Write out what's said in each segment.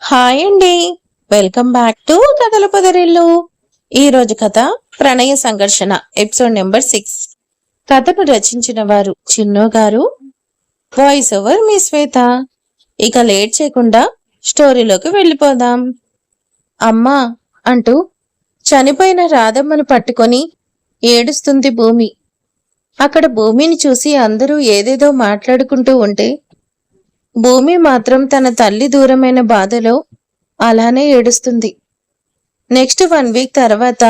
Hi అండి. Welcome back to కథల పొదరిల్లు. ఈ రోజు కథ ప్రణయ సంఘర్షణ ఎపిసోడ్ నెంబర్ 6. కథను రచించిన వారు చిన్నో గారు, వాయిస్ ఓవర్ మీ శ్వేత. ఇక లేట్ చేయకుండా స్టోరీలోకి వెళ్ళిపోదాం. అమ్మా అంటూ చనిపోయిన రాధమ్మను పట్టుకొని ఏడుస్తుంది భూమి. అక్కడ భూమిని చూసి అందరూ ఏదేదో మాట్లాడుకుంటూ ఉంటే భూమి మాత్రం తన తల్లి దూరమైన బాధలో అలానే ఏడుస్తుంది. నెక్స్ట్ 1 వీక్ తర్వాత,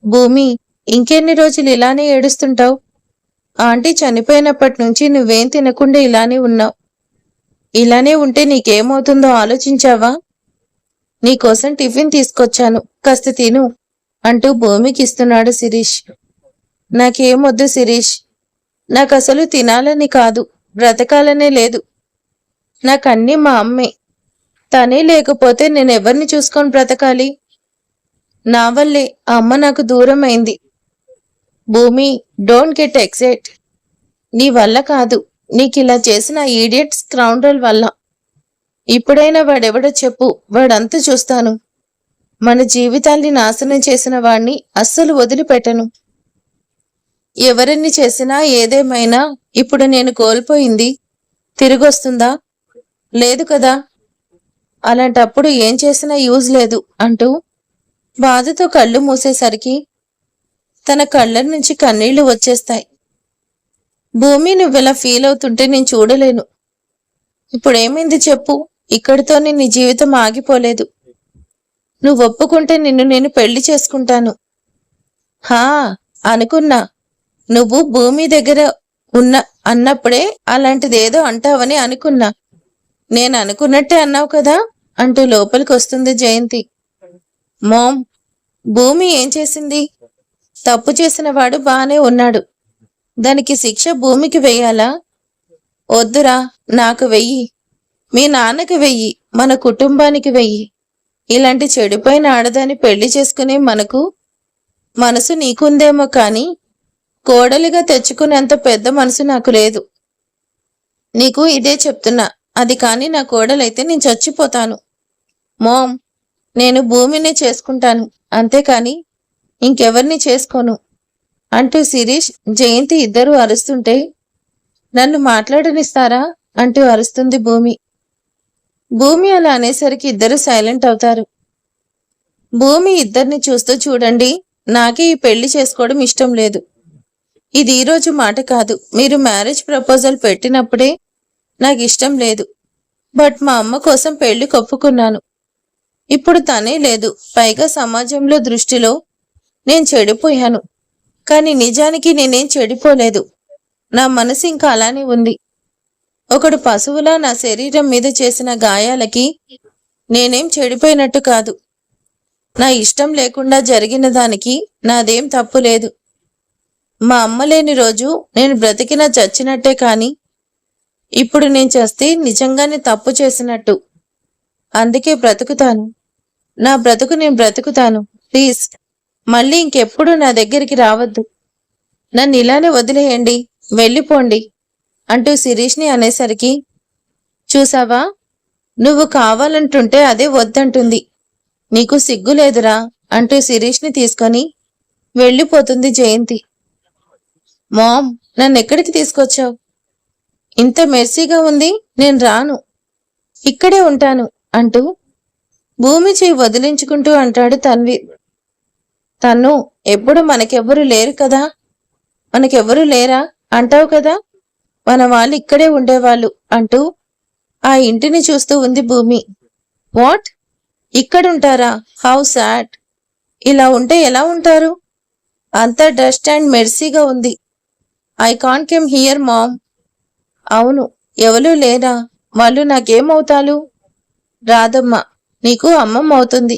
భూమి ఇంకెన్ని రోజులు ఇలానే ఏడుస్తుంటావు? ఆంటీ చనిపోయినప్పటి నుంచి నువ్వేం తినకుండా ఇలానే ఉన్నావు. ఇలానే ఉంటే నీకేమవుతుందో ఆలోచించావా? నీకోసం టిఫిన్ తీసుకొచ్చాను, కాస్త తిను అంటూ భూమికి ఇస్తున్నాడు శిరీష్. నాకేమొద్దు శిరీష్, నాకు అసలు తినాలని కాదు, బ్రతకాలనే లేదు. నాకన్నీ మా అమ్మే. తనే లేకపోతే నేను ఎవరిని చూసుకొని బ్రతకాలి? నా వల్లే ఆ అమ్మ నాకు దూరం అయింది. భూమి, డోంట్ గెట్ ఎక్సైట్. నీ వల్ల కాదు, నీకిలా చేసిన ఈడియట్ స్కౌండ్రల్ వల్ల. ఇప్పుడైనా వాడెవడో చెప్పు, వాడంతా చూస్తాను. మన జీవితాల్ని నాశనం చేసిన వాణ్ణి అస్సలు వదిలిపెట్టను. ఎవరిని చేసినా ఏదేమైనా ఇప్పుడు నేను కోల్పోయింది తిరిగొస్తుందా? లేదు కదా. అలాంటప్పుడు ఏం చేసినా యూజ్ లేదు అంటూ బాధతో కళ్ళు మూసేసరికి తన కళ్ళ నుంచి కన్నీళ్లు వచ్చేస్తాయి. భూమి, నువ్వెలా ఫీల్ అవుతుంటే నేను చూడలేను. ఇప్పుడేమైంది చెప్పు? ఇక్కడితోనే నీ జీవితం ఆగిపోలేదు. నువ్వు ఒప్పుకుంటే నిన్ను నేను పెళ్లి చేసుకుంటాను. హా, అనుకున్నా. నువ్వు భూమి దగ్గర అన్నప్పుడే అలాంటిదేదో అంటావని అనుకున్నా. నేను అనుకున్నట్టే అన్నావు కదా అంటూ లోపలికి వస్తుంది జయంతి. మామ్, భూమి ఏం చేసింది? తప్పు చేసిన వాడు బానే ఉన్నాడు, దానికి శిక్ష భూమికి వెయ్యాలా? వద్దురా, నాకు వెయ్యి, మీ నాన్నకి వెయ్యి, మన కుటుంబానికి వెయ్యి. ఇలాంటి చెడిపోయిన ఆడదాన్ని పెళ్లి చేసుకునే మనసు నీకుందేమో కానీ కోడలిగా తెచ్చుకునేంత పెద్ద మనసు నాకు లేదు. నీకు ఇదే చెప్తున్నా. అది కాని నా కోడలైతే నేను చచ్చిపోతాను. మోమ్, నేను భూమిని చేసుకుంటాను, అంతేకాని ఇంకెవరిని చేసుకోను అంటూ శిరీష్, జయంతి ఇద్దరూ అరుస్తుంటే నన్ను మాట్లాడనిస్తారా అంటూ అరుస్తుంది భూమి. భూమి అలా అనేసరికి ఇద్దరు సైలెంట్ అవుతారు. భూమి ఇద్దరిని చూస్తూ, చూడండి, నాకే ఈ పెళ్లి చేసుకోవడం ఇష్టం లేదు. ఇది ఈరోజు మాట కాదు. మీరు మ్యారేజ్ ప్రపోజల్ పెట్టినప్పుడే నాకు ఇష్టం లేదు. బట్ మా అమ్మ కోసం పెళ్లి ఒప్పుకున్నాను. ఇప్పుడు తనే లేదు. పైగా సమాజంలో దృష్టిలో నేను చెడిపోయాను. కానీ నిజానికి నేనేం చెడిపోలేదు. నా మనసు ఇంకా అలానే ఉంది. ఒకడు పశువులా నా శరీరం మీద చేసిన గాయాలకి నేనేం చెడిపోయినట్టు కాదు. నా ఇష్టం లేకుండా జరిగిన దానికి నాదేం తప్పు లేదు. మా అమ్మ లేని రోజు నేను బ్రతికినా చచ్చినట్టే. కానీ ఇప్పుడు నేను చేస్తే నిజంగానే తప్పు చేసినట్టు. అందుకే బ్రతుకుతాను. నా బ్రతుకు నేను బ్రతుకుతాను. ప్లీజ్, మళ్ళీ ఇంకెప్పుడు నా దగ్గరికి రావద్దు. నన్ను ఇలానే వదిలేయండి, వెళ్ళిపోండి అంటూ శిరీష్ని అనేసరికి, చూసావా, నువ్వు కావాలంటుంటే అదే వద్దంటుంది. నీకు సిగ్గులేదురా అంటూ శిరీష్ని తీసుకొని వెళ్ళిపోతుంది జయంతి. మామ్, నన్ను ఎక్కడికి తీసుకొచ్చావు? ఇంత మెర్సీగా ఉంది, నేను రాను, ఇక్కడే ఉంటాను అంటూ భూమి చేయి వదిలించుకుంటూ అంటాడు తన్వీర్. తను ఎప్పుడు మనకెవ్వరూ లేరు కదా, మనకెవ్వరూ లేరా అంటావు కదా, మన వాళ్ళు ఇక్కడే ఉండేవాళ్ళు అంటూ ఆ ఇంటిని చూస్తూ ఉంది భూమి. వాట్, ఇక్కడుంటారా? How sad. ఇలా ఉంటే ఎలా ఉంటారు? అంతా డస్ట్ అండ్ మెర్సీగా ఉంది. I can't come here mom. అవును, ఎవరూ లేరా? వాళ్ళు నాకేమవుతారు? రాధమ్మ నీకు అమ్మమ్మ అవుతుంది.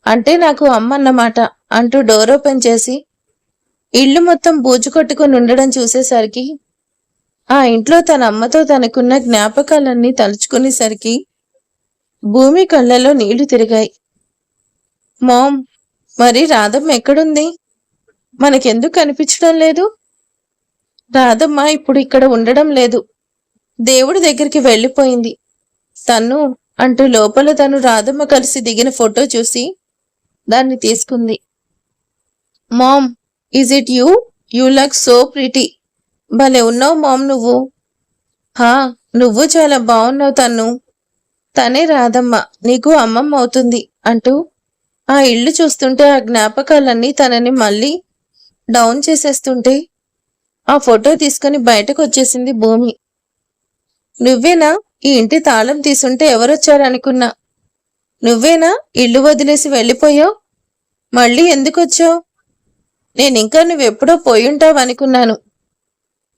అంటే నాకు అమ్మ అన్నమాట అంటూ డోర్ ఓపెన్ చేసి ఇల్లు మొత్తం బూజు కొట్టుకుని ఉండడం చూసేసరికి, ఆ ఇంట్లో తన అమ్మతో తనకున్న జ్ఞాపకాలన్నీ తలుచుకునేసరికి భూమి కళ్ళలో నీళ్లు తిరిగాయి. మామ్, మరి రాధమ్మ ఎక్కడుంది? మనకెందుకు కనిపించడం లేదు? రాధమ్మ ఇప్పుడు ఇక్కడ ఉండడం లేదు, దేవుడి దగ్గరికి వెళ్ళిపోయింది. తను అంటూ లోపల తను రాధమ్మ కలిసి దిగిన ఫోటో చూసి దాన్ని తీసుకుంది. Mom, is it you? You look so pretty. భలే ఉన్నావు మామ్ నువ్వు. హా, నువ్వు చాలా బాగున్నావు తన్ను. తనే రాధమ్మ, నీకు అమ్మమ్మ అవుతుంది అంటూ ఆ ఇల్లు చూస్తుంటే ఆ జ్ఞాపకాలన్నీ తనని మళ్ళీ డౌన్ చేసేస్తుంటే ఆ ఫోటో తీసుకుని బయటకు వచ్చేసింది భూమి. నువ్వేనా? ఈ ఇంటి తాళం తీసుంటే ఎవరొచ్చారనుకున్నా. నువ్వేనా ఇల్లు వదిలేసి వెళ్ళిపోయావు? మళ్ళీ ఎందుకొచ్చావు? నేనింకా నువ్వెప్పుడో పోయుంటావనుకున్నాను.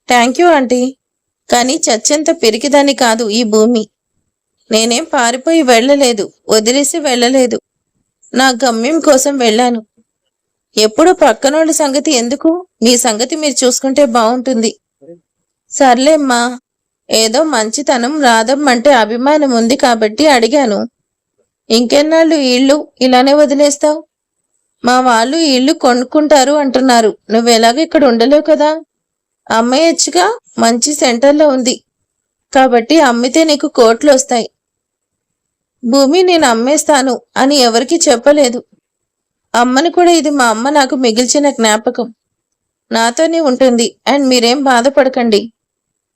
Thank you aunty. కానీ చచ్చెంత పిరికిదాన్ని కాదు ఈ భూమి. నేనేం పారిపోయి వెళ్ళలేదు, వదిలేసి వెళ్ళలేదు. నా గమ్యం కోసం వెళ్ళాను. ఎప్పుడు పక్కనోళ్ళ సంగతి ఎందుకు? మీ సంగతి మీరు చూసుకుంటే బాగుంటుంది. సర్లేమ్మా, ఏదో మంచితనం రాధమ్మంటే అభిమానం ఉంది కాబట్టి అడిగాను. ఇంకెన్నాళ్ళు ఈ ఇల్లు ఇలానే వదిలేస్తావు? మా వాళ్ళు ఈ ఇల్లు కొనుక్కుంటారు అంటున్నారు. నువ్వెలాగో ఇక్కడ ఉండలేవు కదా. అమ్మేయచ్చుగా, మంచి సెంటర్లో ఉంది కాబట్టి అమ్మితే నీకు కోట్లు వస్తాయి. భూమి నేను అమ్మేస్తాను అని ఎవరికి చెప్పలేదు. అమ్మని కూడా ఇది మా అమ్మ నాకు మిగిల్చిన జ్ఞాపకం. నాతోనే ఉంటుంది అండ్ మీరేం బాధపడకండి.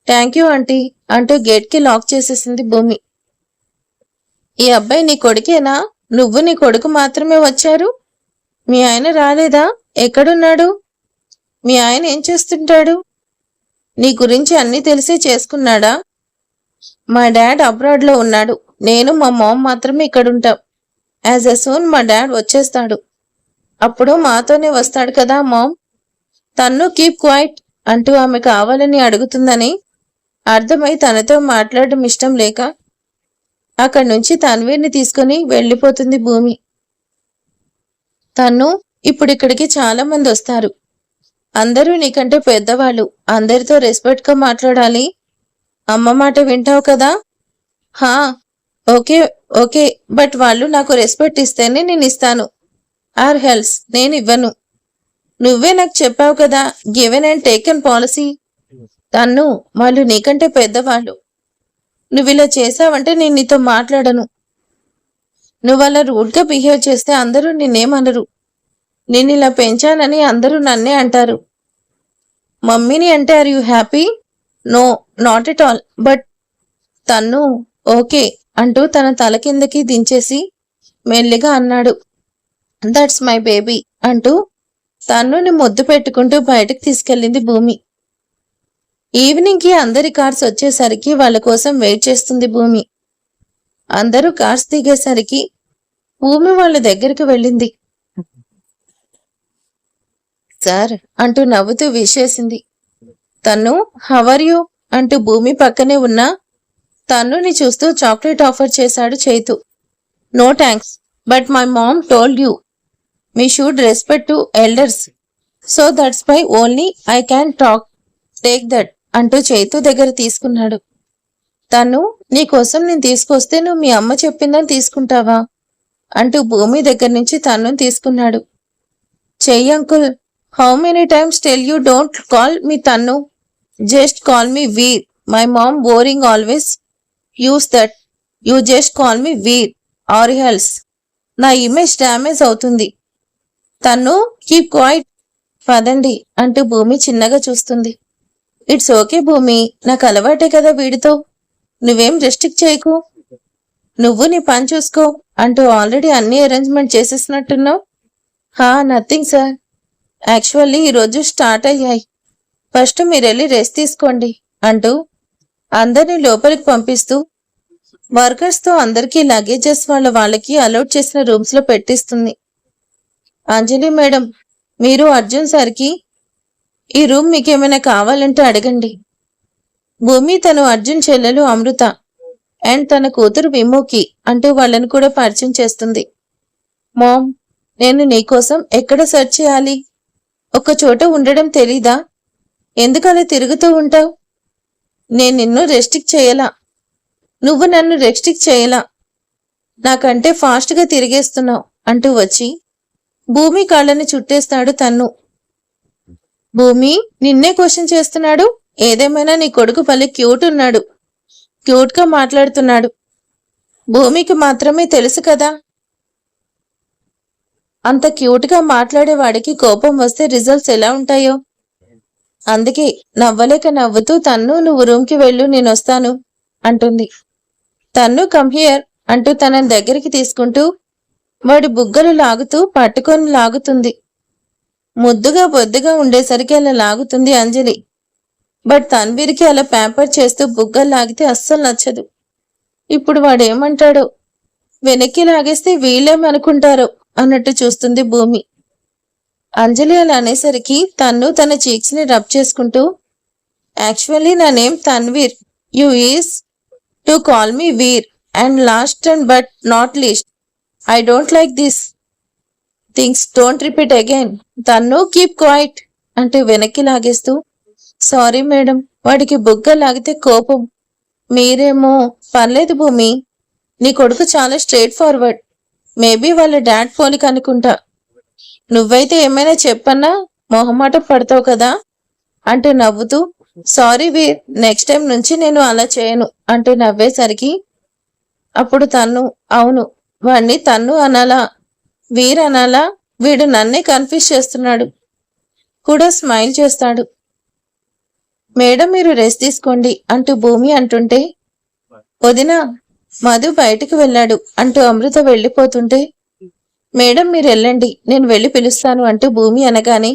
థ్యాంక్ యూ ఆంటీ అంటూ గేట్కి లాక్ చేసేసింది భూమి. ఈ అబ్బాయి నీ కొడుకేనా? నువ్వు నీ కొడుకు మాత్రమే వచ్చారు? మీ ఆయన రాలేదా? ఎక్కడున్నాడు? మీ ఆయన ఏం చేస్తుంటాడు? నీ గురించి అన్నీ తెలిసే చేసుకున్నాడా? మా డాడ్ అబ్రాడ్లో ఉన్నాడు. నేను మా మామ్ మాత్రమే ఇక్కడుంటాం. యాజ్ ఎ సూన్ మా డాడ్ వచ్చేస్తాడు. అప్పుడు మాతోనే వస్తాడు కదా మామ్. తన్ను కీప్ క్వైట్ అంటూ ఆమె కావాలని అడుగుతుందని అర్థమై తనతో మాట్లాడడం ఇష్టం లేక అక్కడి నుంచి తన్వీర్ని తీసుకుని వెళ్ళిపోతుంది భూమి. తను ఇప్పుడిక్కడికి చాలా మంది వస్తారు. అందరూ నీకంటే పెద్దవాళ్ళు. అందరితో రెస్పెక్ట్గా మాట్లాడాలి. అమ్మ మాట వింటావు కదా? హా, ఓకే ఓకే, బట్ వాళ్ళు నాకు రెస్పెక్ట్ ఇస్తేనే నేను ఇస్తాను. ఆర్ హెల్స్ నేను ఇవ్వను. నువ్వే నాకు చెప్పావు కదా, గివెన్ అండ్ టేకెన్ పాలసీ. తన్ను వాళ్ళు నీకంటే పెద్దవాళ్ళు. నువ్వు ఇలా చేసావంటే నేను నీతో మాట్లాడను. నువ్వు అలా రూడ్గా బిహేవ్ చేస్తే అందరూ నిన్నేమనరు. నేను ఇలా పెంచానని అందరూ నన్నే అంటారు. మమ్మీని అంటే are you happy? No, not at all. But Tannu okay అంటూ తన తల కిందకి దించేసి మెల్లిగా అన్నాడు, దట్స్ మై బేబీ అంటూ తన్నుని ముద్దు పెట్టుకుంటూ బయటకు తీసుకెళ్ళింది భూమి. ఈవినింగ్కి అందరి కార్స్ వచ్చేసరికి వాళ్ళ కోసం వెయిట్ చేస్తుంది భూమి. అందరూ కార్స్ దిగేసరికి భూమి వాళ్ళ దగ్గరికి వెళ్ళింది. సార్ అంటూ నవ్వుతూ విషేసింది. తను హవర్ యూ అంటూ భూమి పక్కనే ఉన్న తన్నుని చూస్తూ చాక్లెట్ ఆఫర్ చేశాడు Chaitu. No thanks, but my mom told you me should respect to elders, so that's my only I can take that అంటూ చైతు దగ్గర తీసుకున్నాడు. తను నీకోసం నేను తీసుకొస్తే నువ్వు మీ అమ్మ చెప్పిందని తీసుకుంటావా అంటూ భూమి దగ్గర నుంచి తన్ను తీసుకున్నాడు. చెయ్యి uncle. How many times tell you don't call me Tannu, just call me Veer. My mom boring always uses that. You just call me Veer or hells నా ఇమేజ్ డ్యామేజ్ అవుతుంది. తన్ను కీప్ క్వైట్. పదండి అంటూ భూమి చిన్నగా చూస్తుంది. ఇట్స్ ఓకే భూమి, నాకు అలవాటే కదా వీడితో. నువ్వేం రెస్ట్రిక్ట్ చేయకు. నువ్వు నీ పని చూసుకో అంటూ ఆల్రెడీ అన్ని అరేంజ్మెంట్ చేసేసినట్టున్నావు. హా, నథింగ్ సార్. యాక్చువల్లీ ఈరోజు స్టార్ట్ అయ్యాయి. ఫస్ట్ మీరెళ్ళి రెస్ట్ తీసుకోండి అంటూ అందరినీ లోపలికి పంపిస్తూ వర్కర్స్తో అందరికీ లగేజెస్ వాళ్ళకి అలౌట్ చేసిన రూమ్స్లో పెట్టిస్తుంది. అంజలి మేడం, మీరు అర్జున్ సార్కి ఈ రూమ్ మీకేమైనా కావాలంటే అడగండి. భూమి తను అర్జున్ చెల్లెలు అమృత అండ్ తన కూతురు విమోకి అంటూ వాళ్ళని కూడా పరిచయం చేస్తుంది. మామ్, నేను నీకోసం ఎక్కడ సెర్చ్ చేయాలి? ఒక చోట ఉండడం తెలీదా? ఎందుకు అలా తిరుగుతూ ఉంటావు? నేను నిన్ను రెస్ట్రిక్ట్ చేయలా, నువ్వు నన్ను రెస్ట్రిక్ట్ చేయలా. నాకంటే ఫాస్ట్గా తిరిగేస్తున్నావు అంటూ వచ్చి భూమి కాళ్ళని చుట్టేస్తాడు తన్ను. భూమి నిన్నే క్వశ్చన్ చేస్తున్నాడు. ఏదేమైనా నీ కొడుకు భలే క్యూట్ ఉన్నాడు, క్యూట్గా మాట్లాడుతున్నాడు. భూమికి మాత్రమే తెలుసు కదా. అంత క్యూట్గా మాట్లాడేవాడికి కోపం వస్తే రిజల్ట్స్ ఎలా ఉంటాయో. అందుకే నవ్వలేక నవ్వుతూ తన్ను నువ్వు రూమ్కి వెళ్ళు, నేనొస్తాను అంటుంది. తన్ను కమ్ హియర్ అంటూ తనని దగ్గరికి తీసుకుంటూ వాడి బుగ్గలు లాగుతూ పట్టుకొని లాగుతుంది. ముద్దుగా బొద్దుగా ఉండేసరికి అలా లాగుతుంది అంజలి. బట్ తన్వీర్కి అలా ప్యాంపర్ చేస్తూ బుగ్గలు లాగితే అస్సలు నచ్చదు. ఇప్పుడు వాడేమంటాడో, వెనక్కి లాగేస్తే వీళ్ళేమనుకుంటారో అన్నట్టు చూస్తుంది భూమి. అంజలి అలా అనేసరికి తన్ను తన చీక్స్ ని రబ్ చేసుకుంటూ, యాక్చువల్లీ నా name Tanveer, you is to call me Veer, and last and but not least I don't like this things, don't repeat again. Tannu keep quiet అంటూ వెనక్కి లాగేస్తూ, సారీ మేడం, వాడికి బుగ్గ లాగితే కోపం. మీరేమో పర్లేదు భూమి, నీ కొడుకు చాలా స్ట్రైట్ ఫార్వర్డ్, మేబీ వాళ్ళ డాడ్ పోలిక అనుకుంటా. నువ్వైతే ఏమైనా చెప్పన్నా మొహమాటం పడతావు కదా అంటూ నవ్వుతూ, సారీ వీర్, నెక్స్ట్ టైం నుంచి నేను అలా చేయను అంటూ నవ్వేసరికి అప్పుడు తన్ను, అవును వాణ్ణి తన్ను అనాలా వీర్ అనాలా, వీడు నన్నే కన్ఫ్యూజ్ చేస్తున్నాడు కూడా స్మైల్ చేస్తాడు. మేడం మీరు రెస్ట్ తీసుకోండి అంటూ భూమి అంటుంటే, వదినా మధు బయటికి వెళ్ళాడు అంటూ అమృత వెళ్ళిపోతుంటే, మేడం మీరు వెళ్ళండి, నేను వెళ్ళి పిలుస్తాను అంటూ భూమి అనగానే,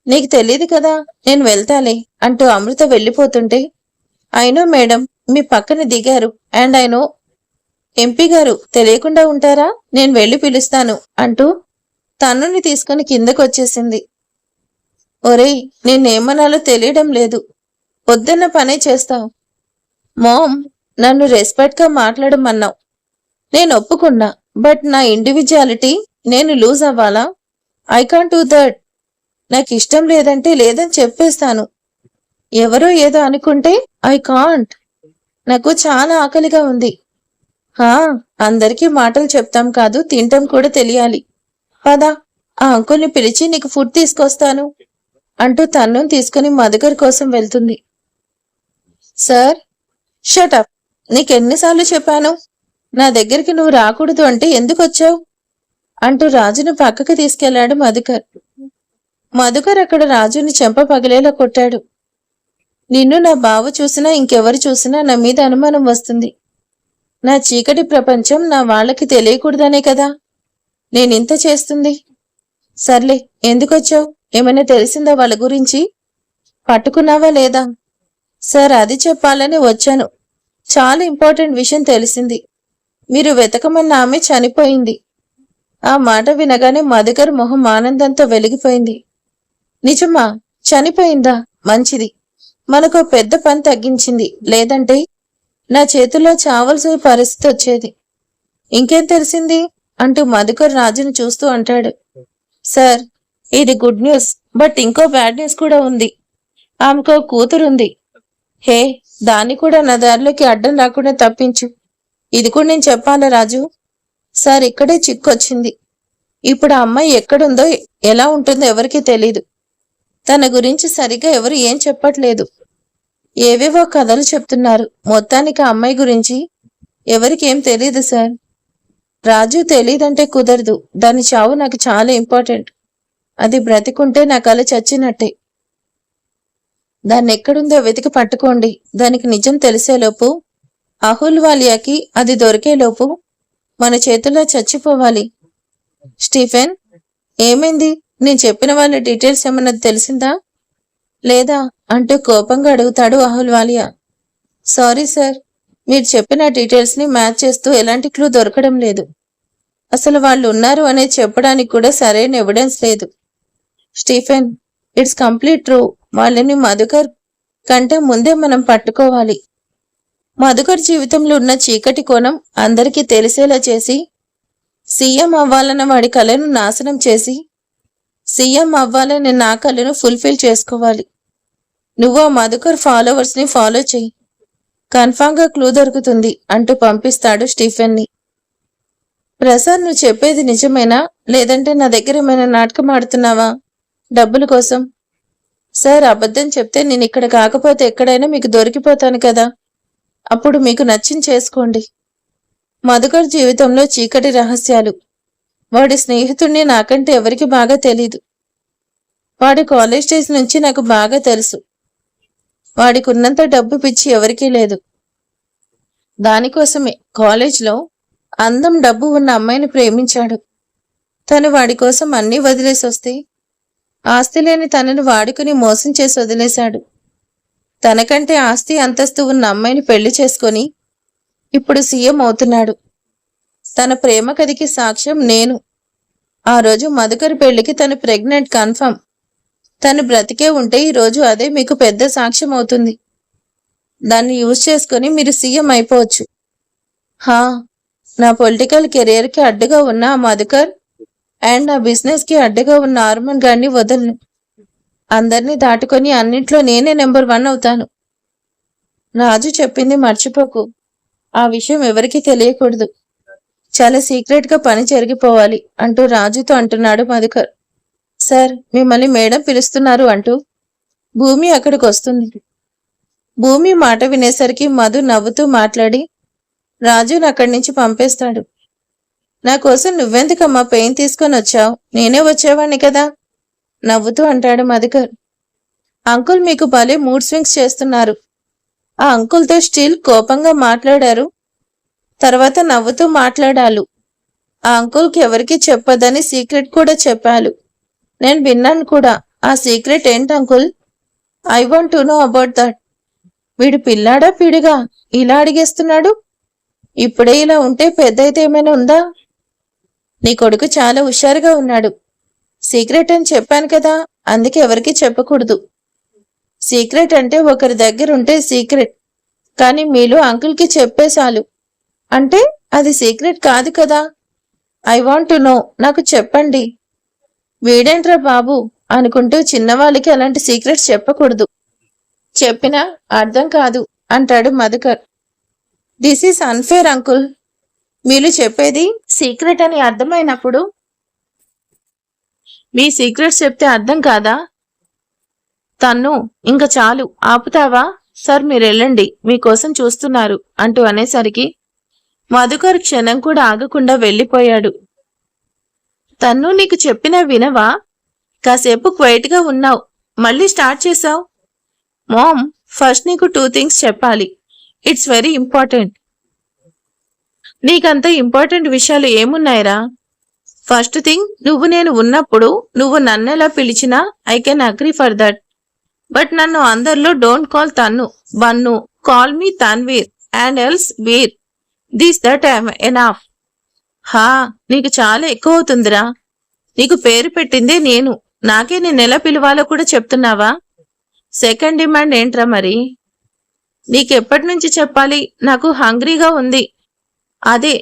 నీకు తెలియదు కదా నేను వెళ్తాలే అంటూ అమృత వెళ్ళిపోతుంటే, అయినో మేడం మీ పక్కన దిగారు అండ్ అయినో ఎంపీ గారు తెలియకుండా ఉంటారా, నేను వెళ్ళి పిలుస్తాను అంటూ తన్నుని తీసుకుని కిందకొచ్చేసింది. ఒరేయ్ నేనేమనాలో తెలియడం లేదు, పొద్దున్న పనే చేస్తావు. మామ్ నన్ను రెస్పెక్ట్గా మాట్లాడమన్నావు, నేను ఒప్పుకున్నా, బట్ నా ఇండివిజువాలిటీ నేను లూజ్ అవ్వాలా? I can't do that. నాకు ఇష్టం లేదంటే లేదని చెప్పేస్తాను. ఎవరో ఏదో అనుకుంటే ఐ కాంట్. నాకు చాలా ఆకలిగా ఉంది. అందరికీ మాటలు చెప్తాం కాదు, తింటాం కూడా తెలియాలి. పదా ఆ అంకుల్ని పిలిచి నీకు ఫుడ్ తీసుకొస్తాను అంటూ తన్ను తీసుకుని మధుకర్ కోసం వెళ్తుంది. సార్ షటప్, నీకెన్నిసార్లు చెప్పాను నా దగ్గరికి నువ్వు రాకూడదు అంటే ఎందుకు వచ్చావు అంటూ రాజును పక్కకి తీసుకెళ్లాడు మధుకర్. మధుకర్ అక్కడ రాజుని చెంప పగిలేలా కొట్టాడు. నిన్ను నా బావ చూసినా ఇంకెవరు చూసినా నా మీద అనుమానం వస్తుంది. నా చీకటి ప్రపంచం నా వాళ్ళకి తెలియకూడదనే కదా నేనింత చేస్తుంది. సర్లే ఎందుకొచ్చావు, ఏమైనా తెలిసిందా వాళ్ళ గురించి, పట్టుకున్నావా లేదా? సార్ అది చెప్పాలని వచ్చాను, చాలా ఇంపార్టెంట్ విషయం తెలిసింది. మీరు వెతకమన్న ఆమె చనిపోయింది. ఆ మాట వినగానే మధుకర్ మొహం ఆనందంతో వెలిగిపోయింది. నిజమా? చనిపోయిందా? మంచిది, మనకు పెద్ద పని తగ్గించింది, లేదంటే నా చేతుల్లో చావలసిన పరిస్థితి వచ్చేది. ఇంకేం తెలిసింది అంటూ మధుకర్ రాజును చూస్తూ అంటాడు. సార్ ఇది గుడ్ న్యూస్, బట్ ఇంకో బ్యాడ్ న్యూస్ కూడా ఉంది. ఆమెకో కూతురుంది. హే, దాన్ని కూడా నా దారిలోకి అడ్డం రాకుండా తప్పించు. ఇది కూడా నేను చెప్పాలా రాజు? సార్ ఇక్కడే చిక్కొచ్చింది. ఇప్పుడు ఆ అమ్మాయి ఎక్కడుందో ఎలా ఉంటుందో ఎవరికీ తెలీదు. తన గురించి సరిగ్గా ఎవరు ఏం చెప్పట్లేదు, ఏవేవో కథలు చెప్తున్నారు. మొత్తానికి ఆ అమ్మాయి గురించి ఎవరికి ఏం తెలీదు సార్. రాజు తెలీదంటే కుదరదు, దాని చావు నాకు చాలా ఇంపార్టెంట్. అది బ్రతికుంటే నా కల చచ్చినట్టే. దాన్ని ఎక్కడుందో వెతికి పట్టుకోండి. దానికి నిజం తెలిసేలోపు, అహుల్వాలియాకి అది దొరికేలోపు మన చేతుల్లో చచ్చిపోవాలి. స్టీఫెన్ ఏమైంది? నేను చెప్పిన వాళ్ళ డీటెయిల్స్ ఏమన్నా తెలిసిందా లేదా అంటూ కోపంగా అడుగుతాడు అహుల్వాలియా. సారీ సార్, మీరు చెప్పిన డీటెయిల్స్ ని మ్యాచ్ చేస్తూ ఎలాంటి క్లూ దొరకడం లేదు. అసలు వాళ్ళు ఉన్నారు అనేది చెప్పడానికి కూడా సరైన ఎవిడెన్స్ లేదు. Stephen it's complete true. వాళ్ళని మధుకర్ కంటే ముందే మనం పట్టుకోవాలి. మధుకర్ జీవితంలో ఉన్న చీకటి కోణం అందరికీ తెలిసేలా చేసి, సీఎం అవ్వాలన్న వాడి కళను నాశనం చేసి, సీఎం అవ్వాలని నా కళను ఫుల్ఫిల్ చేసుకోవాలి. నువ్వు ఆ మధుకర్ ఫాలోవర్స్ ని ఫాలో చెయ్యి, కన్ఫామ్ గా క్లూ దొరుకుతుంది అంటూ పంపిస్తాడు స్టీఫెన్ ని. ప్రసాద్ నువ్వు చెప్పేది నిజమేనా, లేదంటే నా దగ్గర ఏమైనా నాటకం ఆడుతున్నావా డబ్బుల కోసం? సార్ అబద్ధం చెప్తే నేను ఇక్కడ కాకపోతే ఎక్కడైనా మీకు దొరికిపోతాను కదా, అప్పుడు మీకు నచ్చింది చేసుకోండి. మధుకర్ జీవితంలో చీకటి రహస్యాలు. వాడి స్నేహితుడిని నాకంటే ఎవరికి బాగా తెలీదు. వాడి కాలేజ్ డేస్ నుంచి నాకు బాగా తెలుసు. వాడికి ఉన్నంత డబ్బు పిచ్చి ఎవరికీ లేదు. దానికోసమే కాలేజ్లో అందం డబ్బు ఉన్న అమ్మాయిని ప్రేమించాడు. తను వాడి కోసం అన్నీ వదిలేసి వస్తే ఆస్తి లేని తనను వాడుకుని మోసం చేసి వదిలేశాడు. తనకంటే ఆస్తి అంతస్తు ఉన్న అమ్మాయిని పెళ్లి చేసుకొని ఇప్పుడు సీఎం అవుతున్నాడు. తన ప్రేమ కథకి సాక్ష్యం నేను. ఆ రోజు మధుకర్ పెళ్లికి తను ప్రెగ్నెంట్ కన్ఫర్మ్. తను బ్రతికే ఉంటే ఈరోజు అదే మీకు పెద్ద సాక్ష్యం అవుతుంది. దాన్ని యూజ్ చేసుకుని మీరు సీఎం అయిపోవచ్చు. హా, నా పొలిటికల్ కెరియర్కి అడ్డుగా ఉన్న ఆ మధుకర్ అండ్ నా బిజినెస్కి అడ్డుగా ఉన్న ఆర్మన్ గారిని వదలను. అందరినీ దాటుకొని అన్నింట్లో నేనే నెంబర్ 1 అవుతాను. రాజు చెప్పింది మర్చిపోకు. ఆ విషయం ఎవరికీ తెలియకూడదు. చాలా సీక్రెట్గా పని జరిగిపోవాలి అంటూ రాజుతో అంటున్నాడు మధుకర్. సార్, మిమ్మల్ని మేడం పిలుస్తున్నారు అంటూ భూమి అక్కడికి వస్తుంది. భూమి మాట వినేసరికి మధు నవ్వుతూ మాట్లాడి రాజును అక్కడి నుంచి పంపేస్తాడు. నా కోసం నువ్వెందుకమ్మా పెయిన్ తీసుకొని వచ్చావు? నేనే వచ్చేవాణ్ణి కదా నవ్వుతూ అంటాడు మధుకర్. అంకుల్ మీకు భలే మూడ్ స్వింగ్స్ చేస్తున్నారు. ఆ అంకుల్తో స్టిల్ కోపంగా మాట్లాడారు. తర్వాత నవ్వుతూ మాట్లాడాలు. ఆ అంకుల్కి ఎవరికి చెప్పదని సీక్రెట్ కూడా చెప్పాలు. నేను విన్నాను కూడా. ఆ సీక్రెట్ ఏంటి uncle? I want to know about that. వీడు పిల్లాడా పీడిగా ఇలా అడిగేస్తున్నాడు? ఇప్పుడే ఇలా ఉంటే పెద్ద అయితే ఏమైనా ఉందా? నీ కొడుకు చాలా హుషారుగా ఉన్నాడు. సీక్రెట్ అని చెప్పాను కదా, అందుకే ఎవరికి చెప్పకూడదు. సీక్రెట్ అంటే ఒకరి దగ్గర ఉంటే సీక్రెట్, కానీ మీలో అంకుల్కి చెప్పేశాలు అంటే అది సీక్రెట్ కాదు కదా. ఐ వాంట్ టు నో, నాకు చెప్పండి. వీడేంట్రా బాబు అనుకుంటూ చిన్నవాళ్ళకి అలాంటి సీక్రెట్స్ చెప్పకూడదు. చెప్పినా అర్థం కాదు అంటాడు Madhukar. This is unfair uncle. మీరు చెప్పేది సీక్రెట్ అని అర్థమైనప్పుడు మీ సీక్రెట్స్ చెప్తే అర్థం కాదా? తన్ను ఇంక చాలు, ఆపుతావా? సార్ మీరు వెళ్ళండి, మీకోసం చూస్తున్నారు అంటూ అనేసరికి మధుకర్ క్షణం కూడా ఆగకుండా వెళ్ళిపోయాడు. తన్ను నీకు చెప్పినా వినవా? కాసేపు క్వైట్గా ఉన్నావు, మళ్ళీ స్టార్ట్ చేశావు. మామ్, ఫస్ట్ నీకు 2 things చెప్పాలి. It's very important. నీకంత ఇంపార్టెంట్ విషయాలు ఏమున్నాయిరా? ఫస్ట్ థింగ్, నువ్వు నేను ఉన్నప్పుడు నువ్వు నన్నెలా పిలిచినా I can agree for that. But నన్ను అందరిలో don't call Tannu, Bannu. Call me Tanveer and else Veer. This that enough. హా, నీకు చాలా ఎక్కువ అవుతుందిరా. నీకు పేరు పెట్టిందే నేను, నాకే నేనెలా పిలవాలో కూడా చెప్తున్నావా? సెకండ్ డిమాండ్ ఏంట్రా మరి? నీకెప్పటి నుంచి చెప్పాలి? నాకు హంగ్రీగా ఉంది. అదే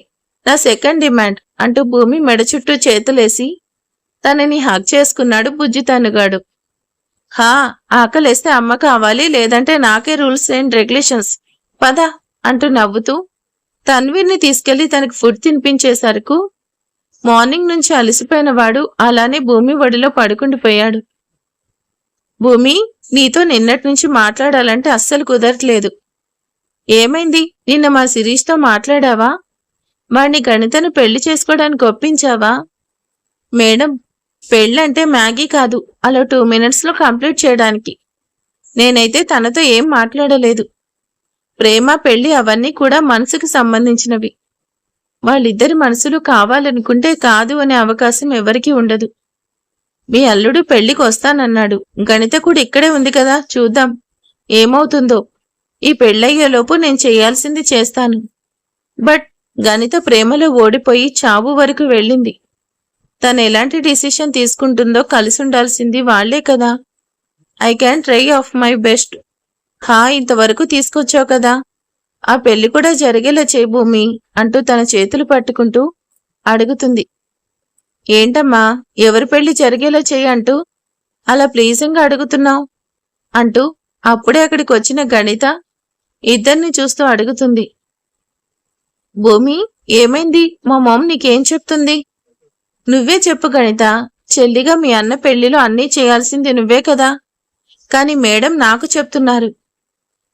నా సెకండ్ డిమాండ్ అంటూ భూమి మెడ చుట్టూ చేతులేసి తనని హగ్ చేసుకున్నాడు బుజ్జి తనుగాడు. హా, ఆకలేస్తే అమ్మ కావాలి, లేదంటే నాకే రూల్స్ అండ్ రెగ్యులేషన్స్. పద అంటూ నవ్వుతూ తన్వీర్ని తీసుకెళ్లి తనకు ఫుడ్ తినిపించేసరికి మార్నింగ్ నుంచి అలసిపోయిన వాడు అలానే భూమి ఒడిలో పడుకుండిపోయాడు. భూమి, నీతో నిన్నటి నుంచి మాట్లాడాలంటే అస్సలు కుదరట్లేదు. ఏమైంది? నిన్న మా శిరీష్తో మాట్లాడావా? వాడిని గణితను పెళ్లి చేసుకోవడానికి ఒప్పించావా? మేడం, పెళ్ళంటే మ్యాగీ కాదు, అలా 2 minutesలో కంప్లీట్ చేయడానికి. నేనైతే తనతో ఏం మాట్లాడలేదు. ప్రేమ పెళ్లి అవన్నీ కూడా మనసుకు సంబంధించినవి. వాళ్ళిద్దరి మనసులు కావాలనుకుంటే కాదు అనే అవకాశం ఎవరికీ ఉండదు. మీ అల్లుడు పెళ్లికి వస్తానన్నాడు. గణిత కూడా ఇక్కడే ఉంది కదా, చూద్దాం ఏమవుతుందో. ఈ పెళ్ళయ్యేలోపు నేను చేయాల్సింది చేస్తాను. బట్ గణిత ప్రేమలో ఓడిపోయి చావు వరకు వెళ్ళింది. తను ఎలాంటి డిసిషన్ తీసుకుంటుందో కలిసి ఉండాల్సింది వాళ్లే కదా. I can try of my best. హా, ఇంతవరకు తీసుకొచ్చావు కదా, ఆ పెళ్లి కూడా జరిగేలా చేయి భూమి అంటూ తన చేతులు పట్టుకుంటూ అడుగుతుంది. ఏంటమ్మా, ఎవరి పెళ్లి జరిగేలా చేయి అంటూ అలా ప్లీజంగా అడుగుతున్నావు అంటూ అప్పుడే అక్కడికి వచ్చిన గణిత ఇద్దరిని చూస్తూ అడుగుతుంది. భూమి, ఏమైంది? మా మామ్ నీకేం చెప్తుంది? నువ్వే చెప్పు గణిత. చెల్లిగా మీ అన్న పెళ్లిలో అన్నీ చేయాల్సింది నువ్వే కదా. కానీ మేడం నాకు చెప్తున్నారు,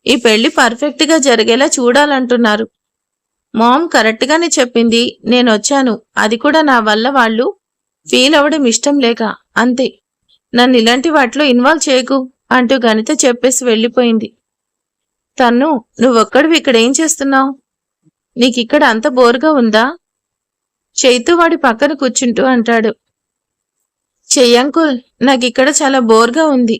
ఈ పెళ్లి పర్ఫెక్ట్గా జరిగేలా చూడాలంటున్నారు. మామ్ కరెక్ట్గానే చెప్పింది, నేను వచ్చాను. అది కూడా నా వల్ల వాళ్ళు ఫీల్ అవ్వడం ఇష్టం లేక, అంతే. నన్ను ఇలాంటి వాటిలో ఇన్వాల్వ్ చేయకు అంటూ గణిత చెప్పేసి వెళ్ళిపోయింది. తన్ను, నువ్వొక్కడివి ఇక్కడ ఏం చేస్తున్నావు? నీకిక్కడ అంత బోర్గా ఉందా? చైతు వాడి పక్కన కూర్చుంటూ అంటాడు. చెయ్యంకుల్, నాకిక్కడ చాలా బోర్గా ఉంది.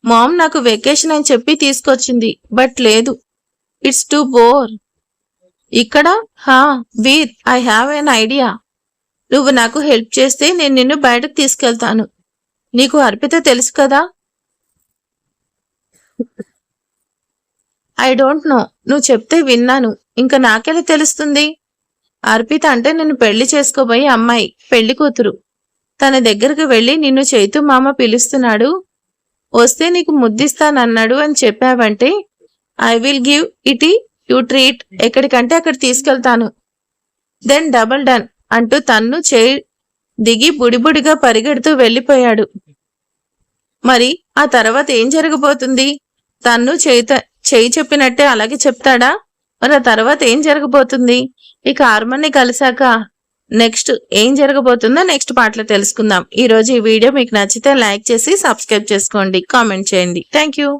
మామ్ నాకు వెకేషన్ అని చెప్పి తీసుకొచ్చింది, బట్ లేదు, ఇట్స్ టూ బోర్. ఇక్కడ వీర్, ఐ హ్యావ్ ఎన్ ఐడియా. నువ్వు నాకు హెల్ప్ చేస్తే నేను నిన్ను బయటకు తీసుకెళ్తాను. నీకు అర్పిత తెలుసు కదా? ఐ డోంట్ నో, నువ్వు చెప్తే విన్నాను, ఇంకా నాకెలా తెలుస్తుంది? అర్పిత అంటే నేను పెళ్లి చేసుకోబోయే అమ్మాయి, పెళ్లి కూతురు. తన దగ్గరకు వెళ్ళి నిన్ను చైతు మామ పిలుస్తున్నాడు, వస్తే నీకు ముద్దిస్తానన్నాడు అని చెప్పావంటే I will give it you treat. ఎక్కడికంటే అక్కడ తీసుకెళ్తాను. దెన్ డబల్ డన్ అంటూ తన్ను దిగి బుడిబుడిగా పరిగెడుతూ వెళ్ళిపోయాడు. మరి ఆ తర్వాత ఏం జరగబోతుంది? తన్ను చేయి చెప్పినట్టే అలాగే చెప్తాడా? మరి ఆ తర్వాత ఏం జరగబోతుంది? ఇక ఆర్మన్ని కలిసాక నెక్స్ట్ ఏం జరగబోతుందో నెక్స్ట్ పార్ట్లో తెలుసుకుందాం. ఈ రోజు ఈ వీడియో మీకు నచ్చితే లైక్ చేసి సబ్స్క్రైబ్ చేసుకోండి, కామెంట్ చేయండి. Thank you.